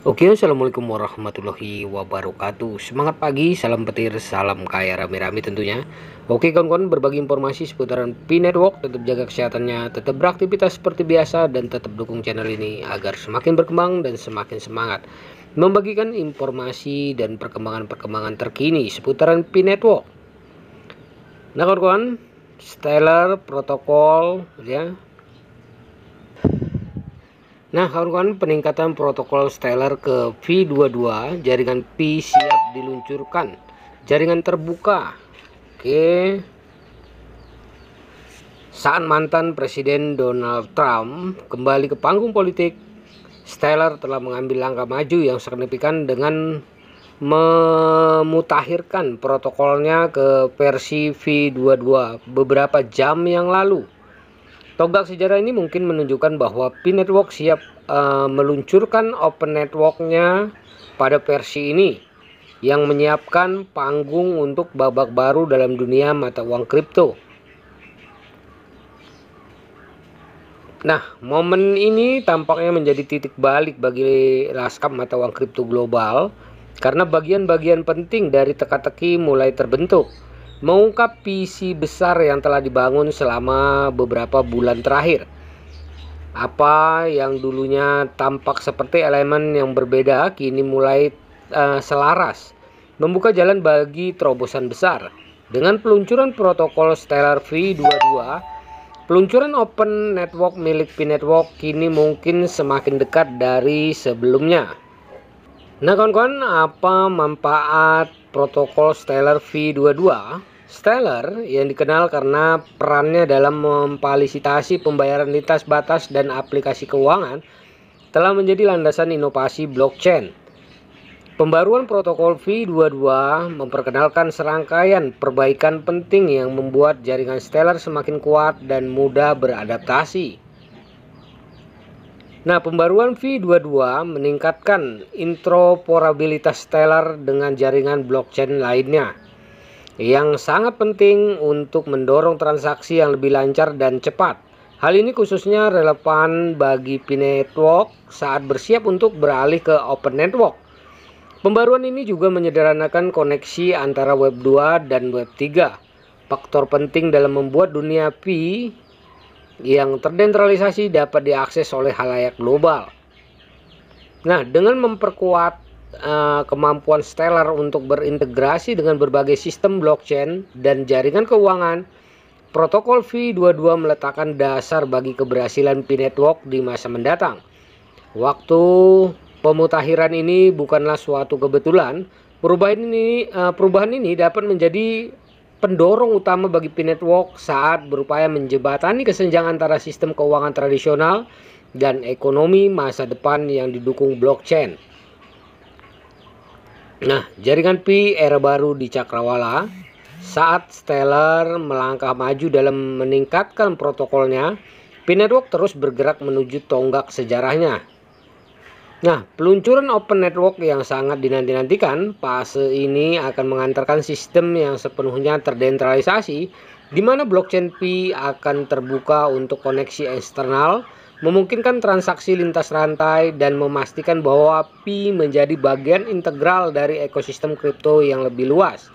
Oke, assalamualaikum warahmatullahi wabarakatuh. Semangat pagi, salam petir, salam kaya rame-rame tentunya. Oke kawan-kawan, berbagi informasi seputaran P-Network. Tetap jaga kesehatannya, tetap beraktivitas seperti biasa, dan tetap dukung channel ini agar semakin berkembang dan semakin semangat membagikan informasi dan perkembangan-perkembangan terkini seputaran P-Network. Nah kawan-kawan, Stellar protokol ya. Nah, kawan-kawan, peningkatan protokol Stellar ke V22, jaringan Pi siap diluncurkan. Jaringan terbuka. Oke. Saat mantan Presiden Donald Trump kembali ke panggung politik, Stellar telah mengambil langkah maju yang signifikan dengan memutakhirkan protokolnya ke versi V22 beberapa jam yang lalu. Tonggak sejarah ini mungkin menunjukkan bahwa P-Network siap meluncurkan Open Network-nya pada versi ini yang menyiapkan panggung untuk babak baru dalam dunia mata uang kripto. Nah, momen ini tampaknya menjadi titik balik bagi lanskap mata uang kripto global karena bagian-bagian penting dari teka-teki mulai terbentuk, mengungkap visi besar yang telah dibangun selama beberapa bulan terakhir. Apa yang dulunya tampak seperti elemen yang berbeda kini mulai selaras, membuka jalan bagi terobosan besar. Dengan peluncuran protokol Stellar V22, peluncuran Open Network milik P-Network kini mungkin semakin dekat dari sebelumnya. Nah kawan-kawan, apa manfaat protokol Stellar V22? Stellar yang dikenal karena perannya dalam memfasilitasi pembayaran lintas batas dan aplikasi keuangan telah menjadi landasan inovasi blockchain. Pembaruan protokol V22 memperkenalkan serangkaian perbaikan penting yang membuat jaringan Stellar semakin kuat dan mudah beradaptasi. Nah, pembaruan V22 meningkatkan interoperabilitas Stellar dengan jaringan blockchain lainnya, yang sangat penting untuk mendorong transaksi yang lebih lancar dan cepat. Hal ini khususnya relevan bagi P-Network saat bersiap untuk beralih ke Open Network. Pembaruan ini juga menyederhanakan koneksi antara Web 2 dan Web 3, faktor penting dalam membuat dunia Pi yang terdesentralisasi dapat diakses oleh khalayak global. Nah, dengan memperkuat kemampuan Stellar untuk berintegrasi dengan berbagai sistem blockchain dan jaringan keuangan, protokol V22 meletakkan dasar bagi keberhasilan P-Network di masa mendatang. Waktu pemutakhiran ini bukanlah suatu kebetulan. Perubahan ini dapat menjadi pendorong utama bagi P-Network saat berupaya menjembatani kesenjangan antara sistem keuangan tradisional dan ekonomi masa depan yang didukung blockchain. Nah, jaringan Pi era baru di Cakrawala. Saat Stellar melangkah maju dalam meningkatkan protokolnya, P-Network terus bergerak menuju tonggak sejarahnya. Nah, peluncuran Open Network yang sangat dinanti-nantikan, fase ini akan mengantarkan sistem yang sepenuhnya terdesentralisasi, di mana blockchain Pi akan terbuka untuk koneksi eksternal, memungkinkan transaksi lintas rantai, dan memastikan bahwa Pi menjadi bagian integral dari ekosistem kripto yang lebih luas.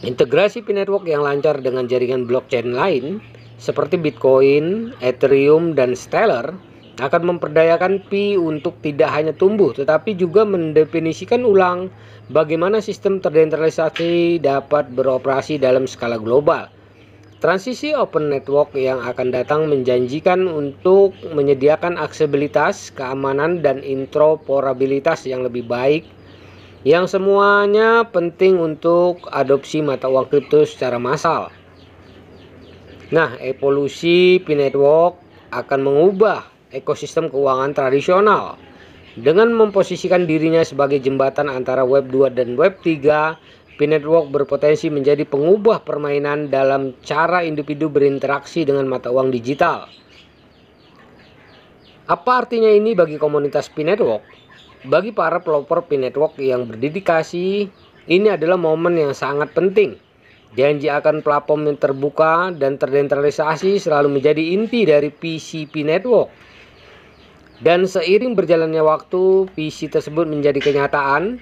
Integrasi P-Network yang lancar dengan jaringan blockchain lain, seperti Bitcoin, Ethereum, dan Stellar, akan memperdayakan Pi untuk tidak hanya tumbuh tetapi juga mendefinisikan ulang bagaimana sistem terdesentralisasi dapat beroperasi dalam skala global. Transisi Open Network yang akan datang menjanjikan untuk menyediakan aksesibilitas, keamanan, dan interoperabilitas yang lebih baik, yang semuanya penting untuk adopsi mata uang kripto secara massal. Nah, evolusi P-Network akan mengubah ekosistem keuangan tradisional. Dengan memposisikan dirinya sebagai jembatan antara Web 2 dan Web 3, P-Network berpotensi menjadi pengubah permainan dalam cara individu berinteraksi dengan mata uang digital. Apa artinya ini bagi komunitas P-Network? Bagi para pelopor P-Network yang berdedikasi, ini adalah momen yang sangat penting. Janji akan platform yang terbuka dan terdesentralisasi selalu menjadi inti dari visi P-Network. Dan seiring berjalannya waktu, visi tersebut menjadi kenyataan.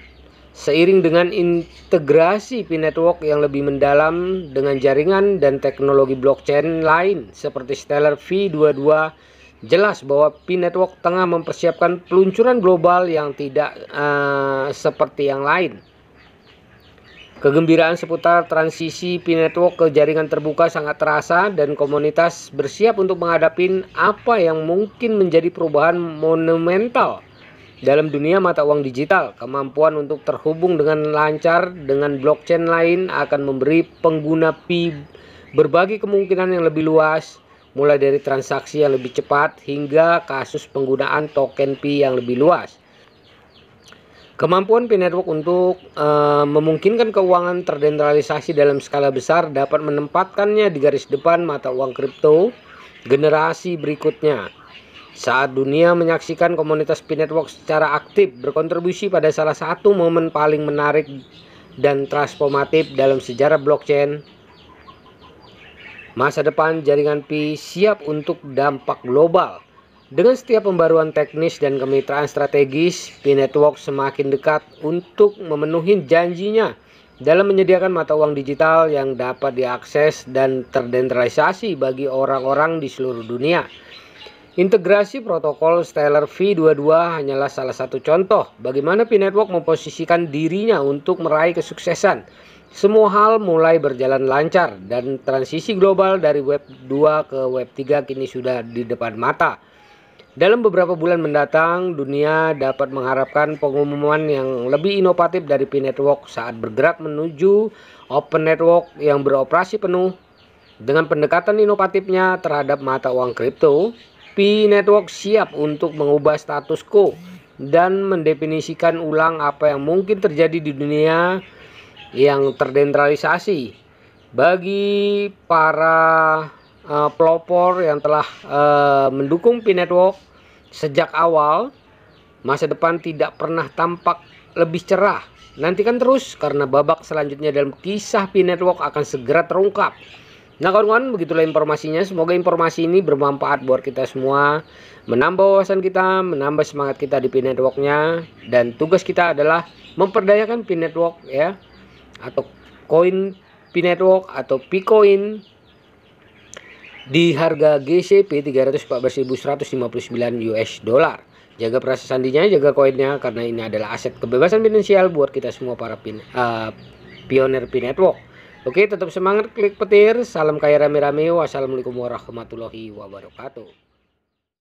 Seiring dengan integrasi P-Network yang lebih mendalam dengan jaringan dan teknologi blockchain lain seperti Stellar V22, jelas bahwa P-Network tengah mempersiapkan peluncuran global yang tidak seperti yang lain. Kegembiraan seputar transisi P-Network ke jaringan terbuka sangat terasa dan komunitas bersiap untuk menghadapi apa yang mungkin menjadi perubahan monumental dalam dunia mata uang digital. Kemampuan untuk terhubung dengan lancar dengan blockchain lain akan memberi pengguna Pi berbagai kemungkinan yang lebih luas, mulai dari transaksi yang lebih cepat hingga kasus penggunaan token Pi yang lebih luas. Kemampuan P-Network untuk memungkinkan keuangan terdesentralisasi dalam skala besar dapat menempatkannya di garis depan mata uang kripto generasi berikutnya. Saat dunia menyaksikan komunitas P-Network secara aktif berkontribusi pada salah satu momen paling menarik dan transformatif dalam sejarah blockchain, masa depan jaringan Pi siap untuk dampak global. Dengan setiap pembaruan teknis dan kemitraan strategis, P-Network semakin dekat untuk memenuhi janjinya dalam menyediakan mata uang digital yang dapat diakses dan terdesentralisasi bagi orang-orang di seluruh dunia. Integrasi protokol Stellar V22 hanyalah salah satu contoh bagaimana P-Network memposisikan dirinya untuk meraih kesuksesan. Semua hal mulai berjalan lancar dan transisi global dari Web 2 ke Web 3 kini sudah di depan mata. Dalam beberapa bulan mendatang, dunia dapat mengharapkan pengumuman yang lebih inovatif dari P-Network saat bergerak menuju Open Network yang beroperasi penuh. Dengan pendekatan inovatifnya terhadap mata uang kripto, P-Network siap untuk mengubah status quo dan mendefinisikan ulang apa yang mungkin terjadi di dunia yang terdesentralisasi. Bagi para pelopor yang telah mendukung P-Network sejak awal, masa depan tidak pernah tampak lebih cerah. Nantikan terus karena babak selanjutnya dalam kisah P-Network akan segera terungkap. Nah kawan-kawan, begitulah informasinya. Semoga informasi ini bermanfaat buat kita semua, menambah wawasan kita, menambah semangat kita di P-Networknya. Dan tugas kita adalah memperdayakan P-Network ya, atau koin P-Network atau P-Coin di harga GCP 314.159 US dollar. Jaga perasa sandinya, jaga koinnya, karena ini adalah aset kebebasan finansial buat kita semua para pioner P-Network. Oke, tetap semangat, klik petir. Salam kaya rame-rame. Wassalamualaikum warahmatullahi wabarakatuh.